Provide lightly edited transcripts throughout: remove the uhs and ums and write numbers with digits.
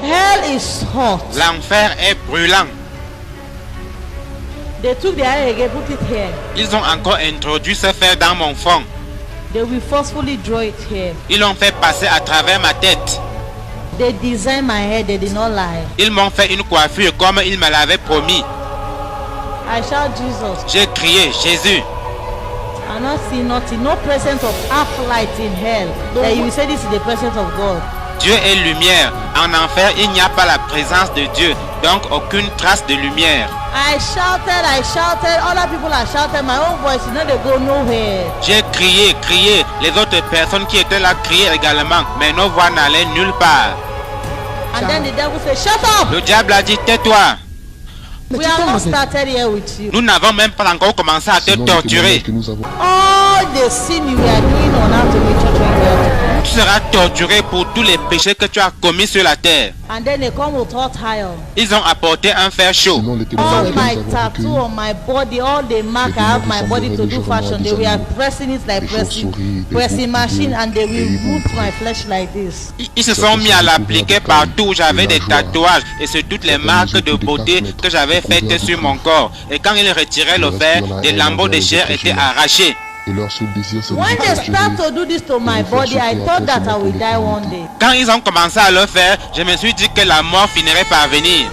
Hell is hot. L'enfer est brûlant. They took the eye again, put it here. Ils ont encore introduit ce fer dans mon front. They will forcefully draw it here. Ils l'ont fait passer à travers ma tête. They designed my head, they did not lie. Ils m'ont fait une coiffure comme ils me l'avaient promis. I shout Jesus. J'ai crié Jésus. I not see nothing, no presence of half light in hell. That you will say this is the presence of God. Dieu est lumière. En enfer, il n'y a pas la présence de Dieu, donc aucune trace de lumière. I shouted, other people are shouting, my own voice, you know they go nowhere. J'ai crié. Les autres personnes qui étaient là criaient également, mais nos voix n'allaient nulle part. And then the devil said, shut up! Le diable a dit, tais-toi. We have not started here with you. Nous n'avons même pas encore commencé à te torturer. All the sin you are doing on earth to be church. Tu seras torturé pour tous les péchés que tu as commis sur la terre. And then they come with hot iron. Ils ont apporté un fer chaud. All my tattoo on my body, all the mark I have my body to do fashion, they will pressing it like pressing machine, and they will root my flesh like this. Ils se sont mis à l'appliquer partout où j'avais des tatouages et sur toutes les marques de beauté que j'avais faites sur mon corps. Et quand ils retiraient le fer, des lambeaux de chair étaient arrachés. When they start to do this to my body, I thought that I will die one day. Quand ils ont commencé à le faire, je me suis dit que la mort finirait par venir.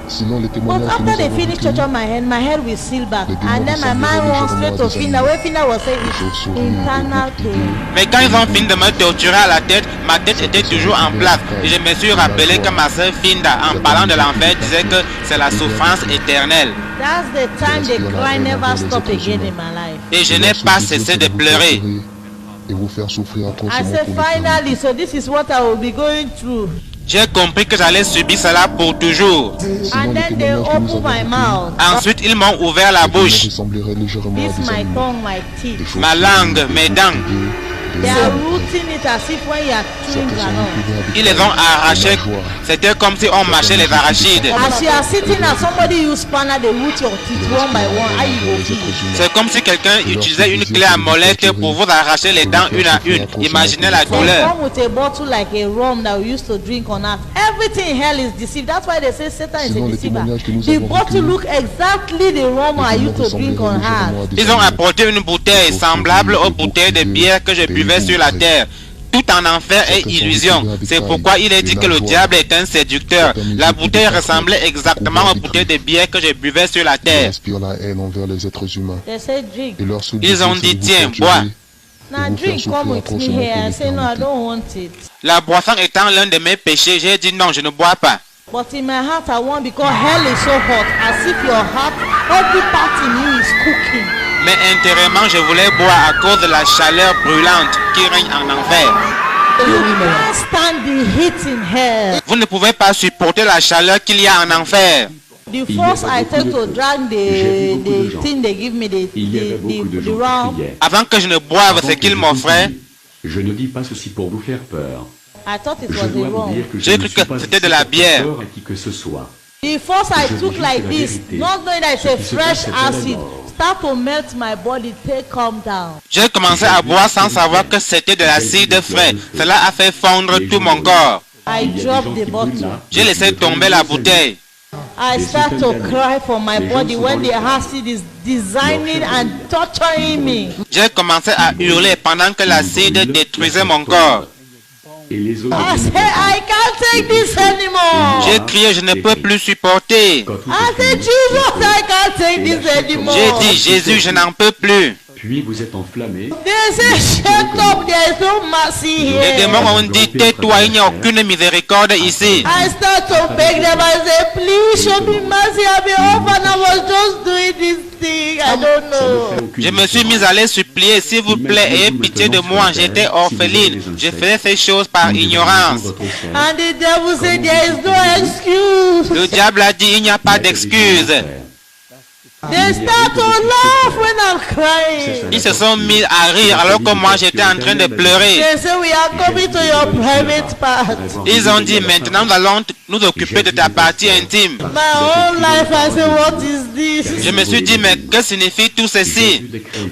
But after they finish touching my head will seal back. And then my mind went straight to Finda. Where Finda was saying it's internal pain. Mais quand ils ont fini de me torturer à la tête, ma tête était toujours en place. Et je me suis rappelé que ma sœur Finda, en parlant de l'enfer, disait que c'est la souffrance éternelle. That's the time the cry never stop again in my life. Et je n'ai pas cessé de pleurer. I I said finally, so this is what I will be going through. J'ai compris que j'allais subir cela pour toujours. And then they opened my mouth. Ensuite, ils m'ont ouvert la bouche, This my tongue, my teeth. ma langue, mes dents. They are rooting it as if when you are chewing granite. Ils les ont arrachés. C'était comme si on mâchait les arachides. As you are sitting and somebody use spanner, they root your teeth one by one. How you go feel? C'est comme si quelqu'un utilisait une clé à molette pour vous arracher les dents une à une. Imaginez la They douleur. come with a bottle like a rum that we used to drink on earth. Everything in hell is deceived. That's why they say Satan is a deceiver. The bottle look exactly the rum I used to drink on earth. Ils ont apporté une bouteille semblable aux bouteilles de bière que je buvais sur la terre. Tout en enfer est illusion. C'est pourquoi il est dit que le diable est un séducteur. La bouteille ressemblait exactement aux bouteilles de bière que je buvais sur la terre. They say drink. Ils ont dit, tiens, bois. Now drink, come with me here. I say no, I don't want it. La boisson étant l'un de mes péchés, j'ai dit non, je ne bois pas. But in my heart I want, because hell is so hot, as if your heart, every part in you is cooking. Mais intérieurement, je voulais boire à cause de la chaleur brûlante qui règne en enfer. You can't stand the heat in hell. Vous ne pouvez pas supporter la chaleur qu'il y a en enfer. The first I take to drag the thing they give me, the rum, Avant que je ne boive ce qu'il m'offrait, Je ne dis pas ceci pour vous faire peur. I thought it Je was dois a vous rum. dire que je J'ai ne cru suis que pas c'était ici de la pour bière. faire peur à qui que ce soit. The first I Je vous took dis like la this, vérité. not knowing that it's Ce a qui se fresh passe, c'est pas la acid, mort. start to melt my body, take calm down. j'ai commencé à boire sans savoir que c'était de l'acide frais. Cela a fait fondre tout mon corps. I Il y a des dropped gens the qui brûlent bottle. là. J'ai laissé tomber la bouteille. I start to cry for my body when the acid is designing and torturing me. J'ai commencé à hurler pendant que l'acide détruisait mon corps. Et les autres I say, I can't take this anymore. J'ai crié, je ne peux plus supporter. quand tout I est said, fini, Jesus, I can't take this anymore. J'ai dit, Jésus, je n'en peux plus. puis vous êtes enflammé. They say, shut up, there is no mercy Les here. démons ont dit, tais-toi, il n'y a aucune miséricorde ici. I start to beg them. I say, please show me mercy. I'm an orphan. I was just doing this thing. I don't know. Je me suis mis à les supplier, s'il vous plaît, ayez pitié de moi, j'étais orpheline. Je faisais ces choses par ignorance. And the devil said, there is no excuse. Le diable a dit, il n'y a pas d'excuse. They start to laugh when I'm crying. Ils se sont mis à rire alors que moi j'étais en train de pleurer. They say, we are coming to your private part. Ils ont dit, maintenant nous allons nous occuper de ta partie intime. My whole life, I say, what is this? Je me suis dit, mais que signifie tout ceci?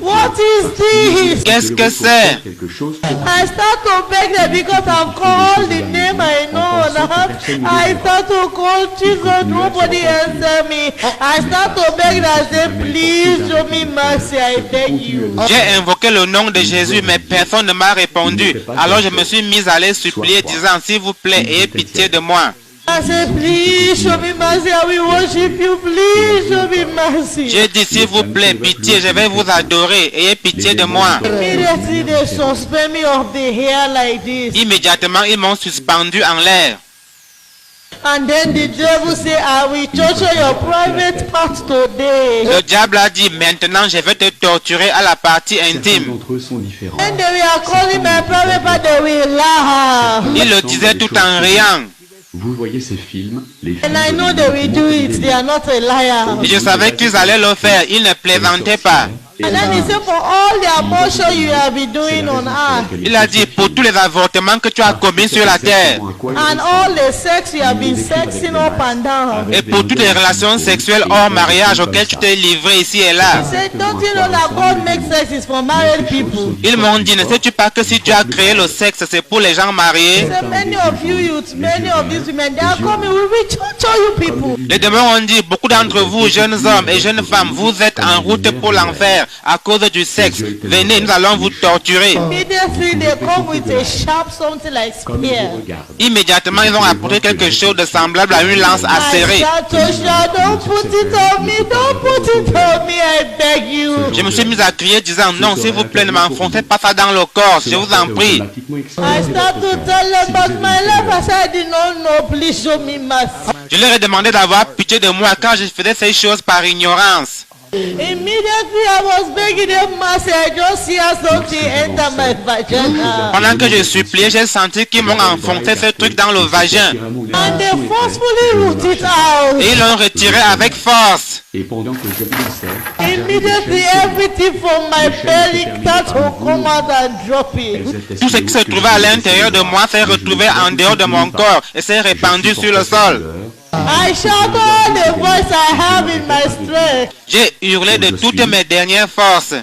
What is this? Qu'est-ce que c'est? Quelque chose pour I start to beg them because I've called the name came, I know now. I start to call Jesus, nobody answer me. I start to beg and say, please show me mercy, I beg you. J'ai invoqué le nom de Jésus, mais personne ne m'a répondu. Alors je me suis mis à les supplier, disant, s'il vous plaît, ayez pitié de moi. I said, please show me mercy, I will worship you, please show me mercy. J'ai dit, s'il vous plaît, pitié, je vais vous adorer, ayez pitié de moi. Immediately they suspend me of the hair like this. Immédiatement, ils m'ont suspendu en l'air. And then the devil say, I will torture your private part today. Le diable a dit, maintenant je vais te torturer à la partie intime. D'entre eux sont différents. And they were calling my private part, they will laugh. Il le disait tout en riant. Vous voyez ces films, les And films I know they will do it, they are not a liar. Et je savais qu'ils allaient le faire, ils ne plaisantaient pas. And then he said, for all the abortion you have been doing on earth, Il a dit, pour tous les avortements que tu as commis sur la terre, and all the sex you have been sexing up and down. et pour toutes les relations sexuelles hors mariage auxquelles tu t'es livré ici et là. He said, don't you know that God makes sex is for married people? Ils m'ont dit, ne sais-tu pas que si tu as créé le sexe, c'est pour les gens mariés? So many of you youths, many of these women, they are coming, we will torture you people. Les démons ont dit, beaucoup d'entre vous, jeunes hommes et jeunes femmes, vous êtes en route pour l'enfer à cause du sexe. Venez, nous allons vous torturer. Immediately they come with a sharp something like comme ils spear. vous regardent. Immédiatement, ils ont apporté quelque chose de semblable à une lance I acérée. shout to shout, don't put it on me, don't put it on me, I beg you. Je me suis mis à crier disant, non, s'il vous plaît, ne m'enfoncez pas ça dans le corps, je vous en prie. I start to tell them about my life. I said, I did not know, please show me mercy. Je leur ai demandé d'avoir pitié de moi car je faisais ces choses par ignorance. Immediately I was begging them mercy. I just see something enter my vagina. Pendant que je suppliais, j'ai senti qu'ils m'ont enfoncé ce truc dans le vagin. And they forcefully root it out. Et ils l'ont retiré avec force. Et pendant que je pensais, Immediately everything from my belly start to come out and drop it. Tout ce qui se trouvait à l'intérieur de moi s'est retrouvé en dehors de mon corps et s'est répandu sur le sol. I shout all the voice I have in my strength. J'ai hurlé de toutes mes dernières forces.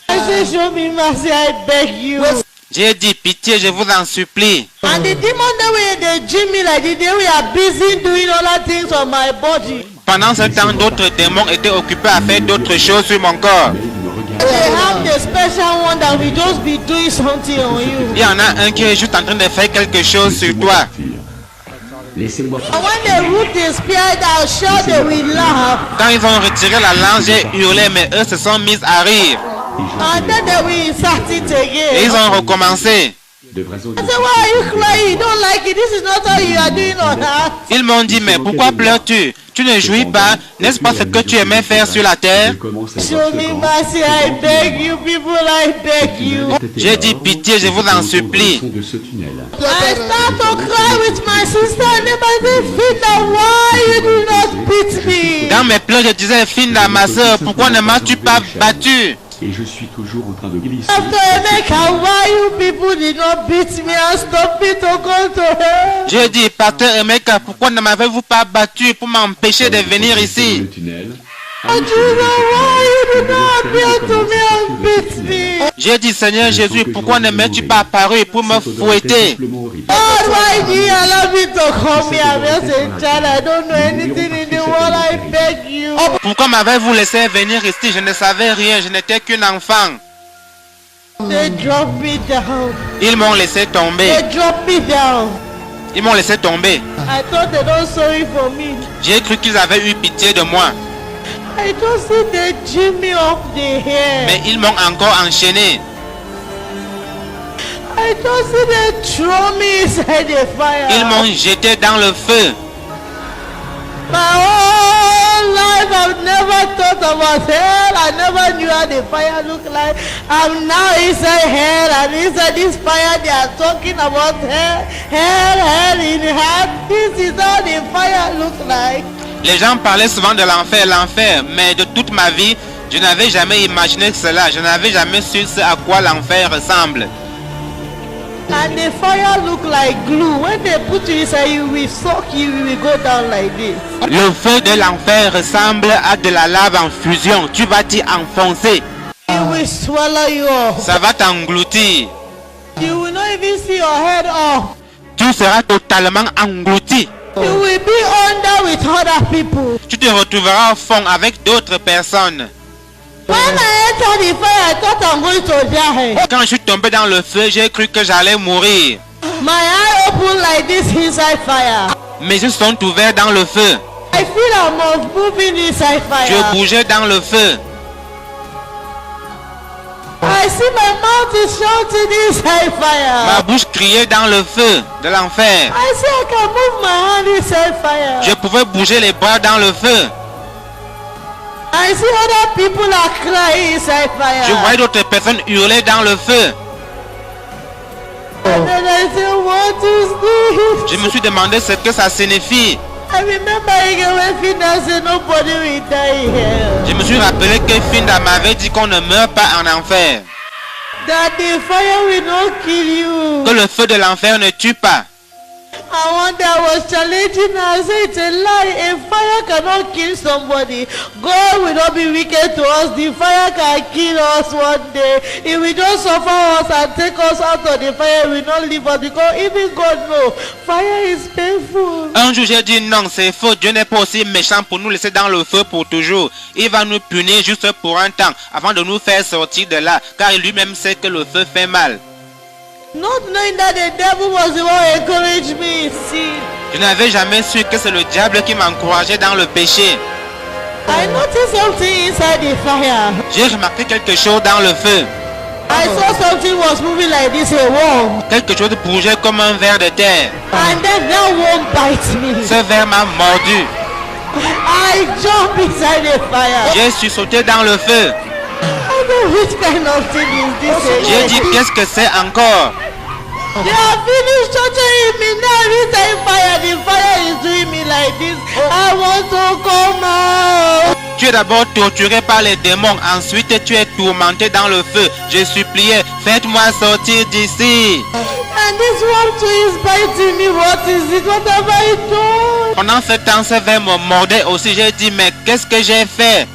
I say, show me mercy, I beg you. J'ai dit, pitié, je vous en supplie. And the demon that were in the gym me like this, they were busy doing other things on my body. Pendant ce temps, d'autres démons étaient occupés à faire d'autres choses sur mon corps. They have the special one that will just be doing something on you. Il y en a un qui est juste en train de faire quelque chose sur toi. laissez-moi And when they root the spirit out, sure they will laugh. Quand ils ont retiré la langue, j'ai hurlé, mais eux se sont mis à rire. And then they will insert it Et ils again. ont recommencé. de vrais I said, why are you crying? You don't like it. This is not how you are doing on earth. Ils m'ont dit, mais pourquoi pleures-tu? Tu ne jouis pas, n'est-ce pas ce que tu aimais faire sur la terre? Show me mercy, I beg you, people, I beg you. J'ai dit, pitié, je vous en supplie. de ce tunnel. I start to cry with my sister and then I say, Finda, why you do not beat me? Dans mes pleurs, je disais, Finda, ma soeur, pourquoi ne m'as-tu pas battu? Et je suis toujours en train de glisser. After Emeka, why you people did not beat me and stop me to go to hell? Je dis, pasteur Emeka, pourquoi ne m'avez-vous pas battu pour m'empêcher de venir Dans ici? le tunnel. And you know why you did not appear to me and beat me? J'ai dit, Seigneur Jésus, pourquoi ne m'es-tu pas apparu pour me fouetter? God, why do you allow me to come here? I'm just a child. I don't know anything in the world. I beg you. Pourquoi m'avez-vous laissé venir ici? Je ne savais rien, je n'étais qu'un enfant. They drop me down. Ils m'ont laissé tomber. They drop me down. Ils m'ont laissé tomber. I thought they don't sorry for me. J'ai cru qu'ils avaient eu pitié de moi. I just see they jam me off the hair. Mais ils m'ont encore enchaîné. I just see they throw me inside the fire. Ils m'ont jeté dans le feu. My whole life I've never thought about hell. I never knew how the fire looked like. I'm now inside hell, and inside this fire they are talking about hell, hell in hell. This is how the fire looks like. Les gens parlaient souvent de l'enfer, mais de toute ma vie, je n'avais jamais imaginé cela. Je n'avais jamais su ce à quoi l'enfer ressemble. And the fire look like glue. When they put you inside, you will suck, you will go down like this. Le feu de l'enfer ressemble à de la lave en fusion. Tu vas t'y enfoncer. It will swallow you up. Ça va t'engloutir. You will not even see your head off. Tu tu seras totalement englouti. You will be under with other people. Tu te retrouveras au fond avec d'autres personnes. When I entered the fire, I thought I'm going to die. Quand je suis tombé dans le feu, j'ai cru que j'allais mourir. My eye opened like this inside fire. Mes yeux sont ouverts dans le feu. I feel I'm moving inside Je fire. bougeais dans le feu. I see my mouth is shouting inside Ma fire. bouche criait dans le feu de l'enfer. I see I can move my hand inside fire. Je pouvais bouger les bras dans le feu. I see other people are crying inside fire. Je voyais d'autres personnes hurler dans le feu. And then I say, what is this? Je me suis demandé ce que ça signifie. I remember when Fina said nobody will die here. Je me suis rappelé que Finda m'avait dit qu'on ne meurt pas en enfer. That the fire will not kill you. Que le feu de l'enfer ne tue pas. I wonder, I was challenging her. I said, it's a lie. A fire cannot kill somebody. God will not be wicked to us. The fire can kill us one day. He will just suffer us and take us out of the fire. He will not leave us because even God knows fire is painful. Un jour j'ai dit non, c'est faux. Dieu n'est pas aussi méchant pour nous laisser dans le feu pour toujours. Il va nous punir juste pour un temps avant de nous faire sortir de là. Car lui-même sait que le feu fait mal. Not knowing that the devil was the one who encouraged me in sin. Je n'avais jamais su que c'est le diable qui m'encourageait dans le péché. I noticed something inside the fire. J'ai remarqué quelque chose dans le feu. I saw something was moving like this, a worm. Quelque chose bougeait comme un ver de terre. And then that worm bites me. Ce ver m'a mordu. I jump inside the fire. J'ai sursauté dans le feu. I know which kind of thing is this. J'ai dit qu'est-ce que c'est encore? They are finished torturing me now inside fire. The fire is doing me like this. I want to come out. Tu es d'abord torturé par les démons, ensuite tu es tourmenté dans le feu. Je suppliais, faites-moi sortir d'ici. And this one too is biting me. What is it? What have I done? Pendant ce temps, ce ver me mordait aussi. J'ai dit, mais qu'est-ce que j'ai fait?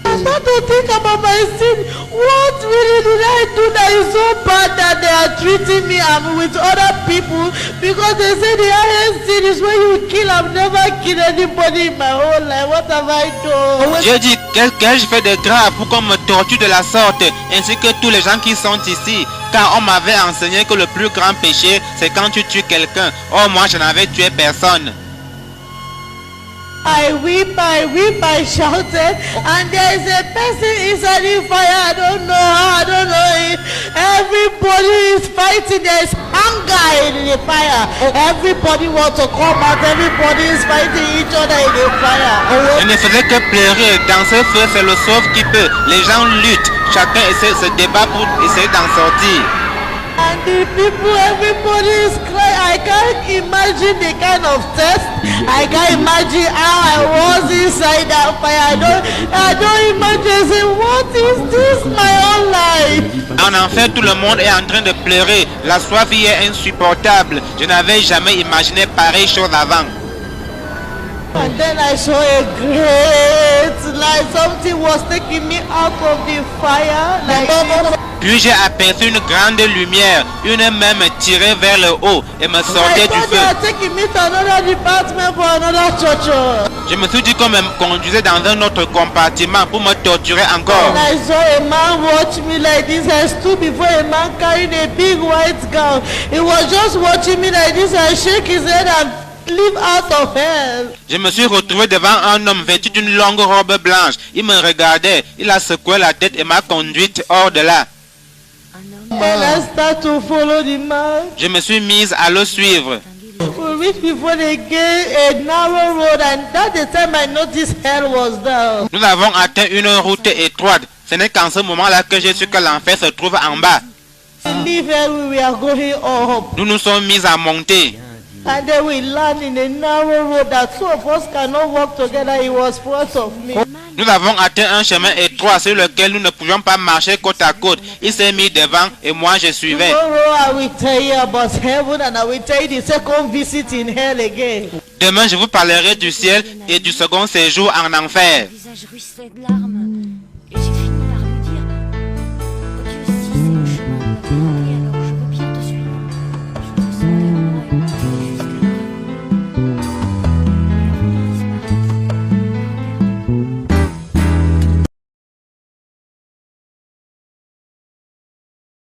I start to think about my sin. What really did I do that is so bad that they are treating me with other people? Because they say the highest sin is when you kill. I've never killed anybody in my whole life. What have I done? J'ai dit, qu'est-ce que je fais de grave pour qu'on me torture de la sorte, ainsi que tous les gens qui sont ici? Car on m'avait enseigné que le plus grand péché, c'est quand tu tues quelqu'un. Or, moi, je n'avais tué personne. I weep, I shouted, and there is a person inside the fire. I don't know if everybody is fighting. There is anger in the fire. Everybody wants to come out. Everybody is fighting each other in the fire. Je ne faisais que pleurer. Dans ce feu, c'est le sauve qui peut. Les gens luttent. Chacun essaie se débat pour essayer d'en sortir. And the people, everybody is crying. I can't imagine the kind of test. I can't imagine how I was inside that fire. I don't imagine. Say, what is this? My whole life. En enfer, tout le monde est en train de pleurer. La soif y est insupportable. Je n'avais jamais imaginé pareille chose avant. And then I saw a great light. Something was taking me out of the fire. Puis j'ai aperçu une grande lumière. Une main me tirait vers le haut et me sortait du feu. Taking me to another department for another church. Je me suis dit qu'on me conduisait dans un autre compartiment pour me torturer encore. And I saw a man watch me like this. I stood before a man carrying a big white gown. He was just watching me like this and shake his head and live out of hell. Je me suis retrouvé devant un homme vêtu d'une longue robe blanche. Il me regardait, il a secoué la tête et m'a conduite hors de là. And I start to follow the man. Je me suis mise à le suivre. We reached before the gate, a narrow road, and that's the time I noticed hell was down. Nous avons atteint une route étroite. Ce n'est qu'en ce moment-là que j'ai su que l'enfer se trouve en bas. Leave here, we are going up. Nous nous sommes mis à monter. And then we land in a narrow road that two of us cannot walk together. He was front of me. Nous avons atteint un chemin étroit sur lequel nous ne pouvions pas marcher côte à côte. Il s'est mis devant et moi je suivais. Tomorrow I will tell you about heaven and I will tell you the second visit in hell again. Demain je vous parlerai du ciel et du second séjour en enfer. Visage ruisselait de larmes.